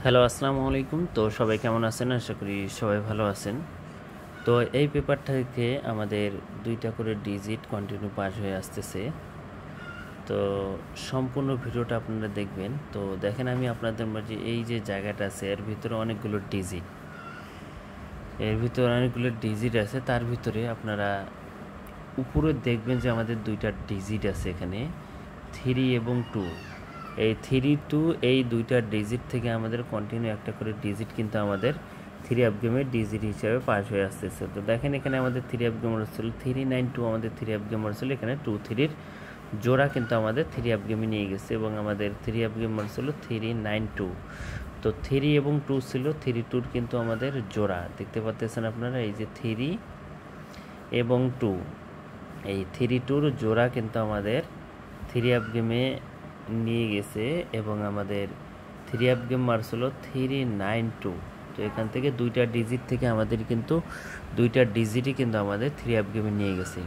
Hello, আসসালামু আলাইকুম। তো সবাই কেমন আছেন? আশা করি সবাই ভালো আছেন। তো এই পেপারটা থেকে আমাদের ২টা করে ডিজিট কন্টিনিউ পাস হয়ে আসতেছে। তো সম্পূর্ণ ভিডিওটা আপনারা দেখবেন। তো দেখেন, আমি আপনাদের মাঝে এই যে জায়গাটা আছে এর ভিতরে অনেকগুলো ডিজিট আছে। তার ভিতরে আপনারা উপরে দেখবেন যে আমাদের 2টা ডিজিট আছে এখানে, 3 এবং 2। এই 3, 2 এই 2টা ডিজিট থেকে আমাদের কন্টিনিউ একটা করে ডিজিট কিন্তু আমাদের 3 গেমের ডিজিট হিসাবে পাস হয়ে আসতেছে। তো দেখেন, এখানে আমাদের 3 গেমার ছিল 392, আমাদের 3 গেমার ছিল এখানে 2-3 জোড়া কিন্তু আমাদের 3 গেমে নিয়ে গেছে, এবং আমাদের 3 গেমার ছিল 392। তো 3 এবং 2 ছিল, 3-2 কিন্তু আমাদের জোড়া দেখতে পাচ্ছেন আপনারা। এই যে 3 এবং 2, এই 3-2 জোড়া কিন্তু আমাদের 3 গেমে নিয়ে গেছে, এবং আমাদের 3 গেম মারছিল 392। তো এখান থেকে 2টা ডিজিট থেকে আমাদের কিন্তু 2টা ডিজিটই কিন্তু আমাদের 3 গেমে নিয়ে গেছে।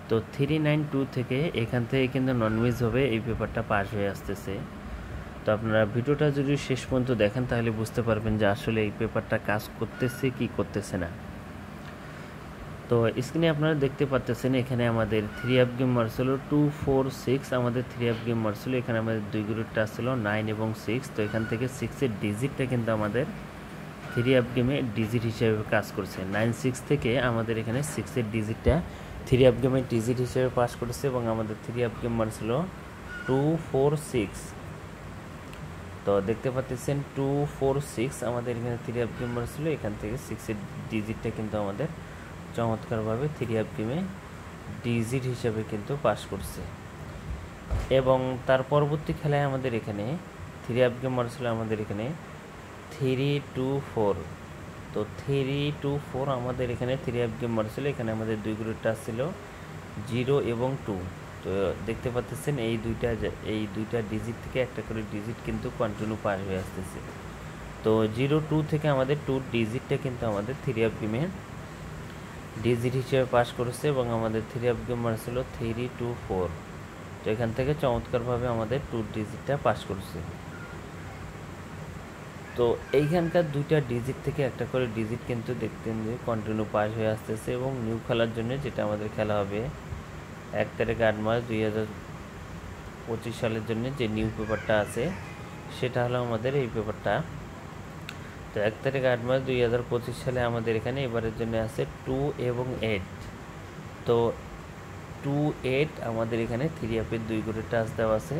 তো 392 থেকে এখান থেকে কিন্তু ননমিস হবে এই পেপারটা পাস হয়ে আসতেছে। তো আপনারা ভিডিওটা যদি শেষ পর্যন্ত দেখেন তাহলে বুঝতে পারবেন যে আসলে এই পেপারটা কাজ করতেছে কি করতেছে না। তো স্ক্রিনে আপনারা দেখতে পাচ্ছেন এখানে আমাদের 3 গেম মারছিল 246, আমাদের 3 গেম মারছিল এখানে আমাদের 2 গ্রুপটা ছিল 9 এবং 6। তো এখান থেকে 6 এর ডিজিটটা কিন্তু আমাদের 3 গেমে ডিজিট হিসেবে কাজ করছে। 96 থেকে আমাদের এখানে 6 এর ডিজিটটা 3 গেমের ডিজিট হিসেবে পাস করেছে, এবং আমাদের 3 গেম মারছিল 246। তো দেখতে পাচ্ছেন 246 আমাদের এখানে 3 গেম মারছিল, এখান থেকে 6 এর ডিজিটটা কিন্তু আমাদের চমৎকারভাবে 3 গেমে ডিজিট হিসেবে কিন্তু পাস করছে। এবং তার পরবর্তী খেলায় আমাদের এখানে 3 গেম মারছিল আমাদের এখানে 324। তো 324 আমাদের এখানে 3 গেম মারছিল, এখানে আমাদের 2 গ্রুপটা ছিল 0 এবং 2। তো দেখতে পাচ্ছেন এই দুইটা ডিজিট থেকে একটা করে ডিজিট কিন্তু কন্টিনিউ পাস হয়ে আসতেছে। তো 0-2 থেকে আমাদের 2 ডিজিটটা কিন্তু আমাদের 3 গেমে ডিজিট হিসেবে পাস করেছে, এবং আমাদের 3 গেমার ছিল 324। তো এখান থেকে চমৎকারভাবে আমাদের 2 ডিজিটটা পাস করছে। তো এইখানকার 2টা ডিজিট থেকে একটা করে ডিজিট কিন্তু দেখতেন যে কন্টিনিউ পাস হয়ে আসতেছে, এবং নিউ খেলার জন্য যেটা আমাদের খেলা হবে 1 তারিখ 8 মাস 2025 সালের জন্য যে নিউ পেপারটা আছে সেটা হলো আমাদের এই পেপারটা। তো 1 তারিখ 8 মাস 2025 সালে আমাদের এখানে এবারের জন্য আছে 2 এবং 8। তো 2-8 আমাদের এখানে 3 2 করে টাচ দেওয়া আছে।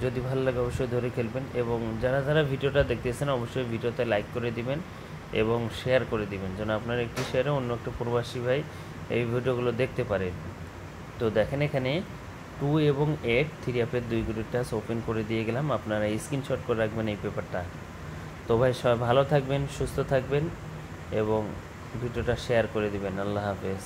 যদি ভালো লাগে অবশ্যই ধরে খেলবেন, এবং যারা ভিডিওটা দেখতেছেন অবশ্যই ভিডিওতে লাইক করে দিবেন এবং শেয়ার করে দিবেন, যেন আপনার একটি শেয়ারে অন্য একটা প্রবাসী ভাই এই ভিডিওগুলো দেখতে পারে। তো দেখেন, এখানে 2 এবং 8 3 2 করে টাচ ওপেন করে দিয়ে গেলাম। আপনারা স্ক্রিনশট করে রাখবেন এই পেপারটা। তো ভাই সবাই ভালো থাকবেন, সুস্থ থাকবেন, এবং ভিডিওটা শেয়ার করে দিবেন। আল্লাহ হাফেজ।